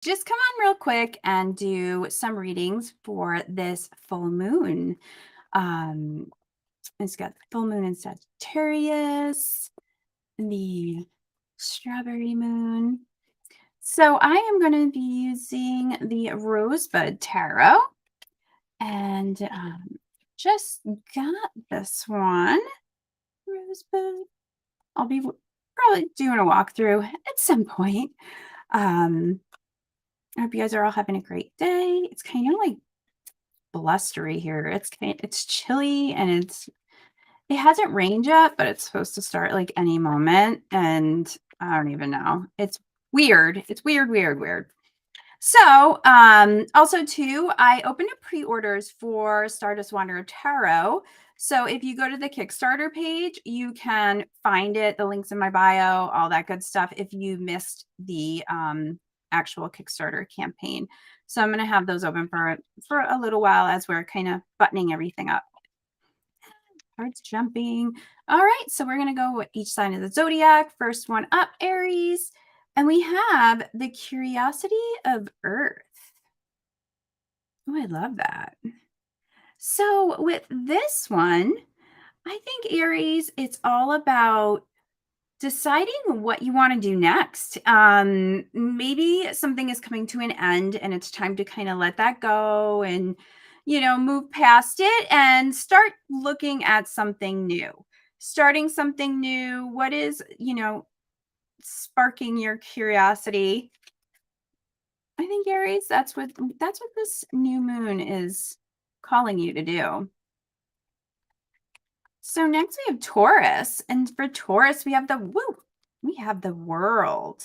Just come on real quick and do some readings for this full moon. Um, it's got the full moon in Sagittarius, the strawberry moon. So I am going to be using the Rosebud Tarot and just got this one. Rosebud. I'll be probably doing a walkthrough at some point. Um, I hope you guys are all having a great day. It's kind of like blustery here. It's chilly and it hasn't rained yet, but it's supposed to start like any moment. And I don't even know. It's weird. It's weird, weird, weird. So, also too, I opened up pre-orders for Stardust Wanderer Tarot. So if you go to the Kickstarter page, you can find it, the links in my bio, all that good stuff, if you missed the actual Kickstarter campaign. So I'm going to have those open for a little while as we're kind of buttoning everything up. Cards jumping. All right, so we're going to go with each sign of the zodiac. First one up, Aries. And we have the curiosity of Earth. Oh, I love that. So with this one, I think Aries, it's all about deciding what you want to do next. Maybe something is coming to an end and it's time to kind of let that go and, move past it and start looking at something new. Starting something new. What is, sparking your curiosity? I think Aries, that's what this new moon is calling you to do. So next we have Taurus, and for Taurus we have the World.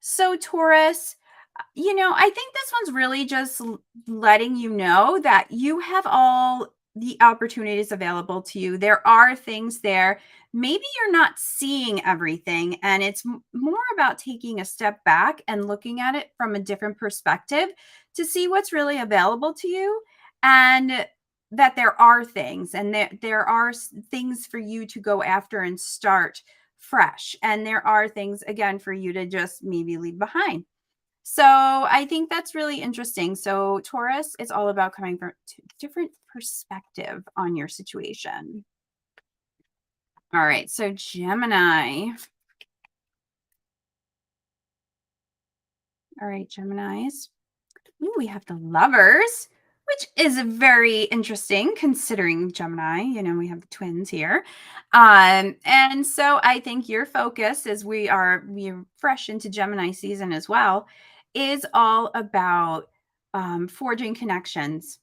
So Taurus, I think this one's really just letting you know that you have all the opportunities available to you. There are things there. Maybe you're not seeing everything, and it's more about taking a step back and looking at it from a different perspective to see what's really available to you, and that there are things, and there are things for you to go after and start fresh. And there are things, again, for you to just maybe leave behind. So I think that's really interesting. So Taurus is all about coming from a different perspective on your situation. All right, so Gemini. All right, Geminis. Ooh, we have the Lovers, which is very interesting considering Gemini. We have the twins here. And so I think your focus, as we're fresh into Gemini season as well, is all about forging connections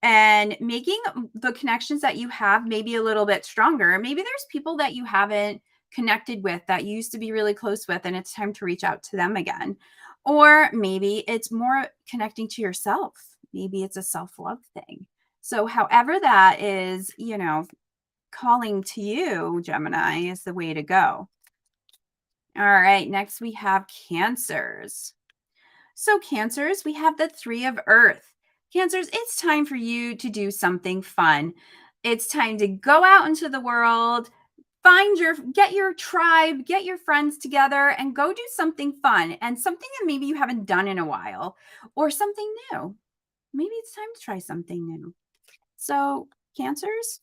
and making the connections that you have maybe a little bit stronger. Maybe there's people that you haven't connected with that you used to be really close with, and it's time to reach out to them again. Or maybe it's more connecting to yourself. Maybe it's a self-love thing. So however that is, calling to you, Gemini, is the way to go. All right, next we have Cancers. So Cancers, we have the Three of Earth. Cancers, it's time for you to do something fun. It's time to go out into the world, get your tribe, get your friends together and go do something fun and something that maybe you haven't done in a while, or something new. Maybe it's time to try something new. So Cancers,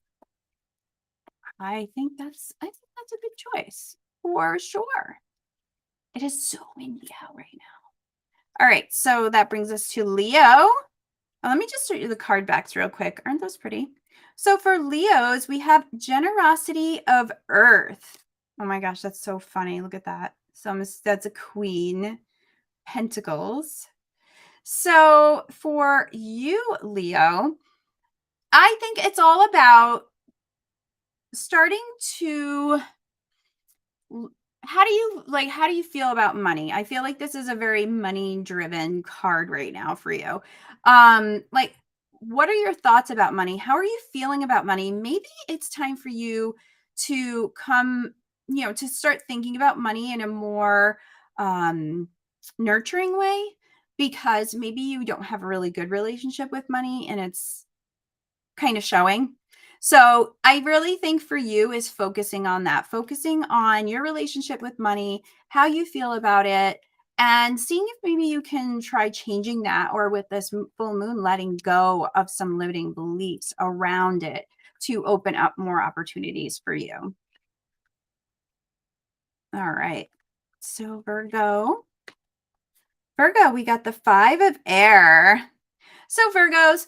I think that's a good choice for sure. It is so windy out right now. All right, so that brings us to Leo. Let me just show you the card backs real quick. Aren't those pretty? So for Leos, we have Generosity of Earth. Oh my gosh, that's so funny. Look at that. So that's a Queen Pentacles. So for you, Leo, I think it's all about starting to how do you feel about money? I feel like this is a very money driven card right now for you. Like, what are your thoughts about money? How are you feeling about money? Maybe it's time for you to to start thinking about money in a more nurturing way, because maybe you don't have a really good relationship with money and it's kind of showing. So I really think for you is focusing on that, focusing on your relationship with money, how you feel about it, and seeing if maybe you can try changing that, or with this full moon, letting go of some limiting beliefs around it to open up more opportunities for you. All right. So, Virgo, we got the 5 of air. So, Virgos,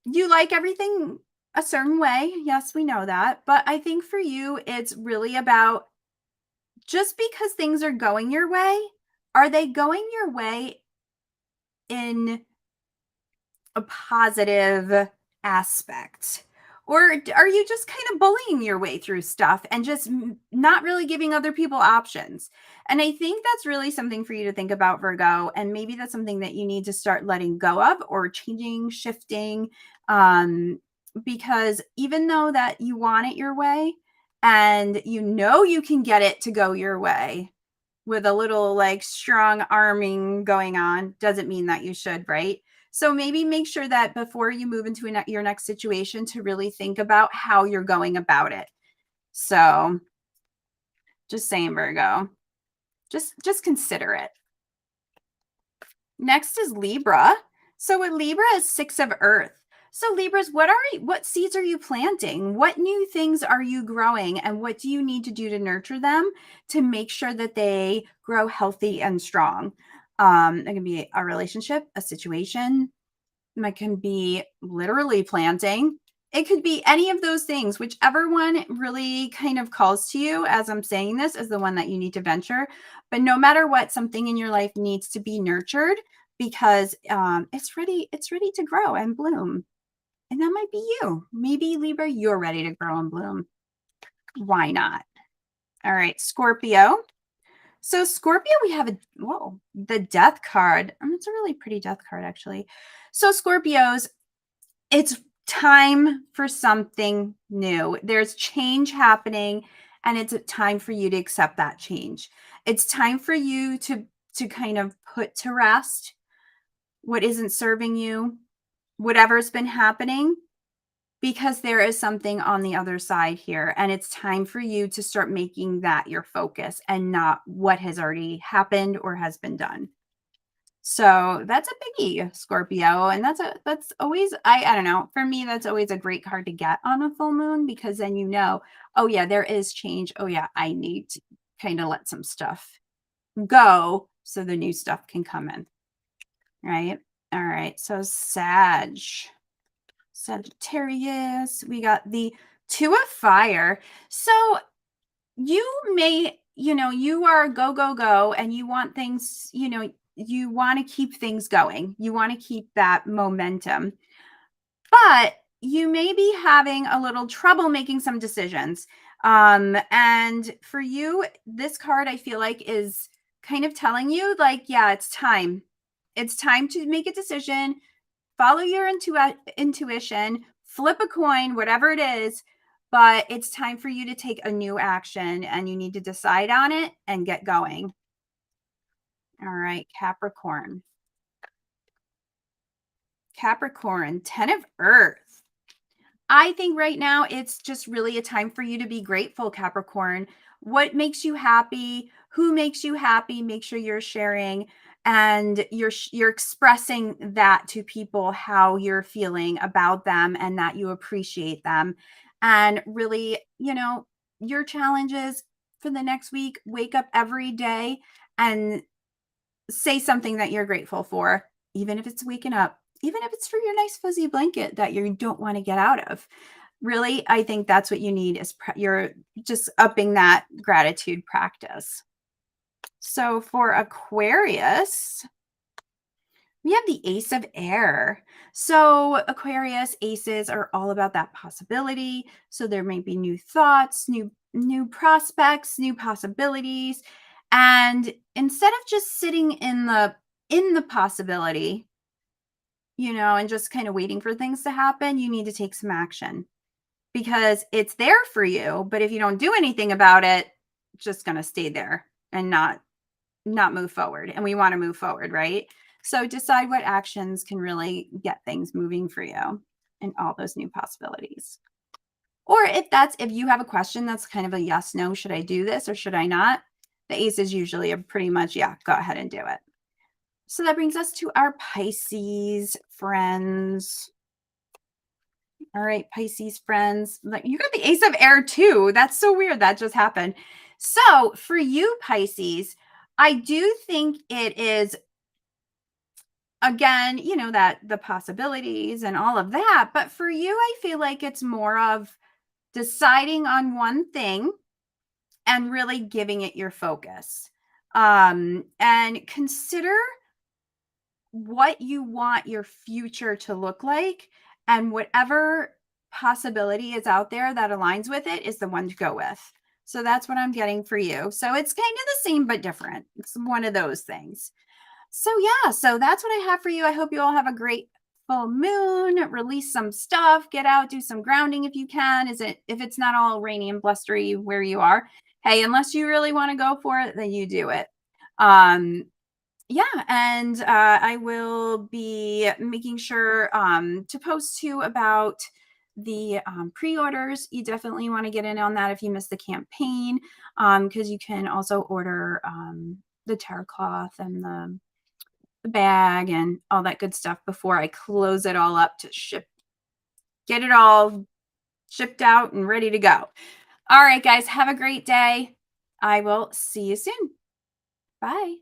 you like everything a certain way. Yes, we know that. But I think for you, it's really about, just because things are going your way, are they going your way in a positive aspect? Or are you just kind of bullying your way through stuff and just not really giving other people options? And I think that's really something for you to think about, Virgo. And maybe that's something that you need to start letting go of, or changing, shifting. Because even though that you want it your way, and you know you can get it to go your way with a little like strong arming going on, doesn't mean that you should, right? So maybe make sure that before you move into your next situation, to really think about how you're going about it. So just saying, Virgo, just consider it. Next is Libra. So with Libra is 6 of earth. So Libras, what seeds are you planting? What new things are you growing, and what do you need to do to nurture them to make sure that they grow healthy and strong? It can be a relationship, a situation. It can be literally planting. It could be any of those things. Whichever one really kind of calls to you as I'm saying this is the one that you need to venture. But no matter what, something in your life needs to be nurtured, because it's ready to grow and bloom. And that might be you. Maybe, Libra, you're ready to grow and bloom. Why not? All right, Scorpio. So Scorpio, we have the death card. It's a really pretty death card, actually. So Scorpios, it's time for something new. There's change happening, and it's a time for you to accept that change. It's time for you to kind of put to rest what isn't serving you, whatever's been happening, because there is something on the other side here, and it's time for you to start making that your focus and not what has already happened or has been done. So that's a biggie, Scorpio. And that's always, I don't know, for me, that's always a great card to get on a full moon, because then oh yeah, there is change. Oh yeah, I need to kind of let some stuff go so the new stuff can come in. Right. All right. So Sagittarius, we got the 2 of fire. So you may, you are go, go, go, and you want things, you want to keep things going. You want to keep that momentum, but you may be having a little trouble making some decisions. And for you, this card, I feel like, is kind of telling you, like, yeah, it's time. It's time to make a decision, follow your intuition, flip a coin, whatever it is, but it's time for you to take a new action, and you need to decide on it and get going. All right, Capricorn. Capricorn, 10 of earth. I think right now it's just really a time for you to be grateful, Capricorn. What makes you happy? Who makes you happy? Make sure you're sharing, and you're expressing that to people, how you're feeling about them and that you appreciate them. And really, your challenges for the next week, wake up every day and say something that you're grateful for, even if it's waking up, even if it's for your nice fuzzy blanket that you don't want to get out of. Really, I think that's what you need, is you're just upping that gratitude practice. So for Aquarius, we have the Ace of Air. So Aquarius, aces are all about that possibility. So there may be new thoughts, new prospects, new possibilities. And instead of just sitting in the possibility, and just kind of waiting for things to happen, you need to take some action, because it's there for you. But if you don't do anything about it, it's just going to stay there and not move forward. And we want to move forward, right? So decide what actions can really get things moving for you and all those new possibilities. Or if you have a question that's kind of a yes, no, should I do this or should I not? The aces usually are pretty much, yeah, go ahead and do it. So that brings us to our Pisces friends. All right, Pisces friends. Like you got the ace of air too. That's so weird. That just happened. So for you, Pisces, I do think it is, again, that the possibilities and all of that. But for you, I feel like it's more of deciding on one thing and really giving it your focus. And consider what you want your future to look like, and whatever possibility is out there that aligns with it is the one to go with. So that's what I'm getting for you. So it's kind of the same but different. It's one of those things. So yeah, so that's what I have for you. I hope you all have a great full moon. Release some stuff, get out, do some grounding if you can. Is it if it's not all rainy and blustery where you are? Hey, unless you really want to go for it, then you do it. Um yeah, and I will be making sure to post too about the pre-orders. You definitely want to get in on that if you missed the campaign, because you can also order the terra cloth and the bag and all that good stuff before I close it all up to ship, get it all shipped out and ready to go. All right, guys, have a great day. I will see you soon. Bye.